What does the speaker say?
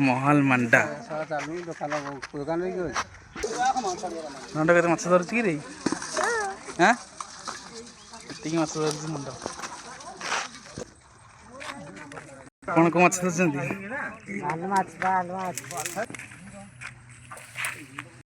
महल मंडा मंडा माछ धरुची कि हाँ माछ धरुची मंडा कौन कौन माछ धरछन्ती